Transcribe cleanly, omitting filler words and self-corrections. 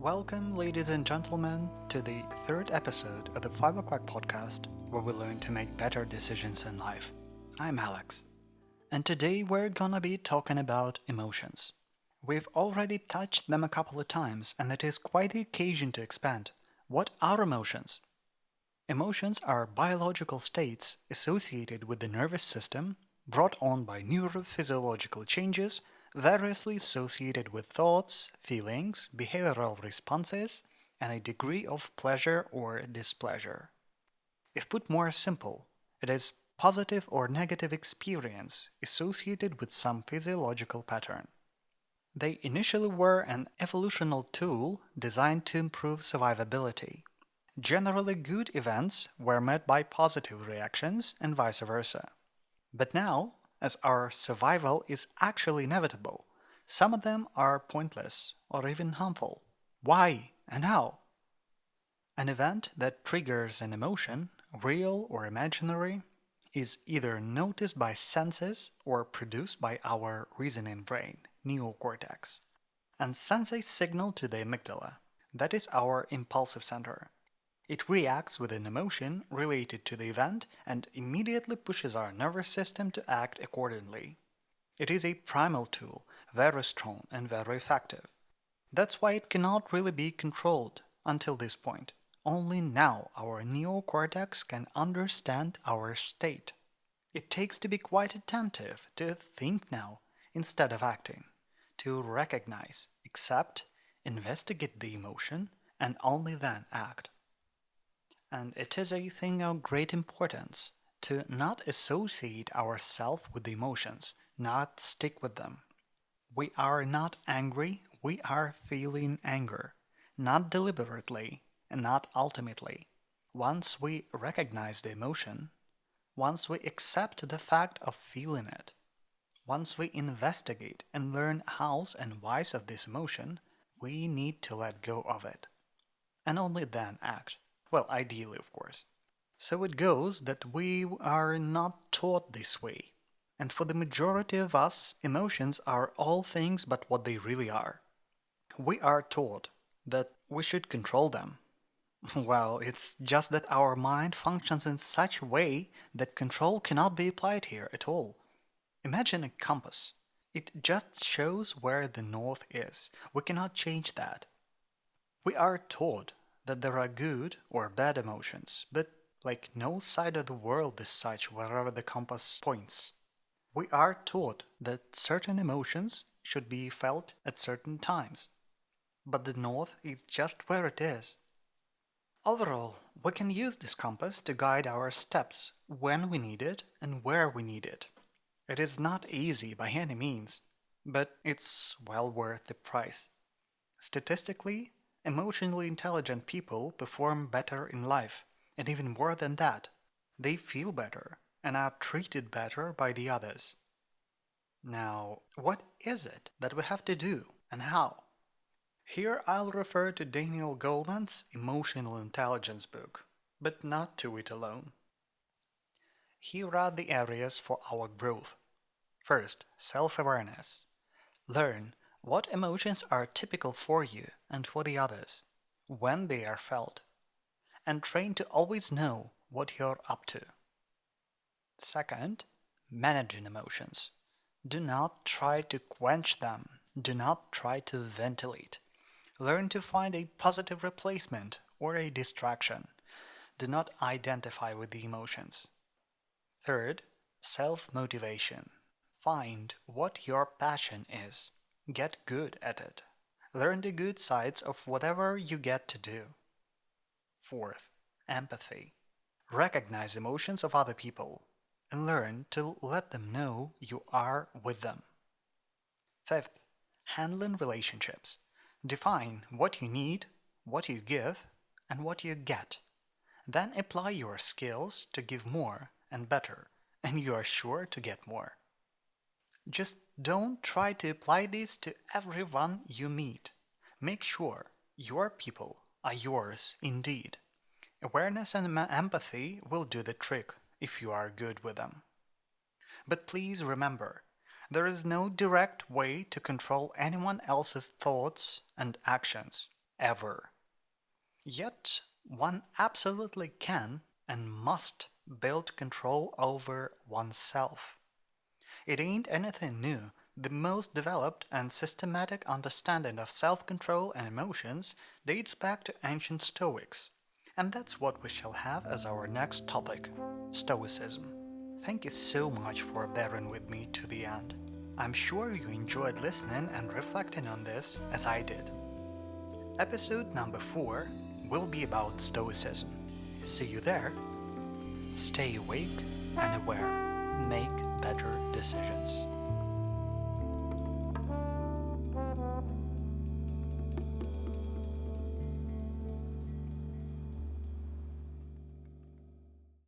Welcome, ladies and gentlemen, to the third episode of the 5 o'clock podcast, where we learn to make better decisions in life. I'm Alex, and today we're gonna be talking about emotions. We've already touched them a couple of times, and it is quite the occasion to expand. What are emotions? Emotions are biological states associated with the nervous system, brought on by neurophysiological changes variously associated with thoughts, feelings, behavioral responses, and a degree of pleasure or displeasure. If put more simple, it is positive or negative experience associated with some physiological pattern. They initially were an evolutional tool designed to improve survivability. Generally good events were met by positive reactions and vice versa. But now, as our survival is actually inevitable, some of them are pointless or even harmful. Why and how? An event that triggers an emotion, real or imaginary, is either noticed by senses or produced by our reasoning brain, neocortex, and sends a signal to the amygdala, that is our impulsive center. It reacts with an emotion related to the event and immediately pushes our nervous system to act accordingly. It is a primal tool, very strong and very effective. That's why it cannot really be controlled until this point. Only now our neocortex can understand our state. It takes to be quite attentive, to think now instead of acting, to recognize, accept, investigate the emotion, and only then act. And it is a thing of great importance to not associate ourselves with the emotions, not stick with them. We are not angry, we are feeling anger, not deliberately and not ultimately. Once we recognize the emotion, once we accept the fact of feeling it, once we investigate and learn hows and whys of this emotion, we need to let go of it. And only then act. Well, ideally, of course. So it goes that we are not taught this way. And for the majority of us, emotions are all things but what they really are. We are taught that we should control them. Well, it's just that our mind functions in such a way that control cannot be applied here at all. Imagine a compass. It just shows where the north is. We cannot change that. We are taught that there are good or bad emotions, but like no side of the world is such wherever the compass points. We are taught that certain emotions should be felt at certain times, but the north is just where it is. Overall, we can use this compass to guide our steps when we need it and where we need it. It is not easy by any means, but it's well worth the price. Statistically, emotionally intelligent people perform better in life, and even more than that, they feel better and are treated better by the others. Now, what is it that we have to do and how? Here I'll refer to Daniel Goleman's Emotional Intelligence book, but not to it alone. Here are the areas for our growth. First, self-awareness. Learn what emotions are typical for you and for the others, when they are felt, and train to always know what you're up to. Second, managing emotions. Do not try to quench them. Do not try to ventilate. Learn to find a positive replacement or a distraction. Do not identify with the emotions. Third, self-motivation. Find what your passion is. Get good at it. Learn the good sides of whatever you get to do. Fourth, empathy. Recognize emotions of other people and learn to let them know you are with them. Fifth, handling relationships. Define what you need, what you give, and what you get. Then apply your skills to give more and better, and you are sure to get more. Just don't try to apply this to everyone you meet. Make sure your people are yours indeed. Awareness and empathy will do the trick if you are good with them. But please remember, there is no direct way to control anyone else's thoughts and actions. ever. Yet, one absolutely can and must build control over oneself. It ain't anything new. The most developed and systematic understanding of self-control and emotions dates back to ancient Stoics. And that's what we shall have as our next topic, Stoicism. Thank you so much for bearing with me to the end. I'm sure you enjoyed listening and reflecting on this as I did. Episode number 4 will be about Stoicism. See you there. Stay awake and aware. Make better decisions.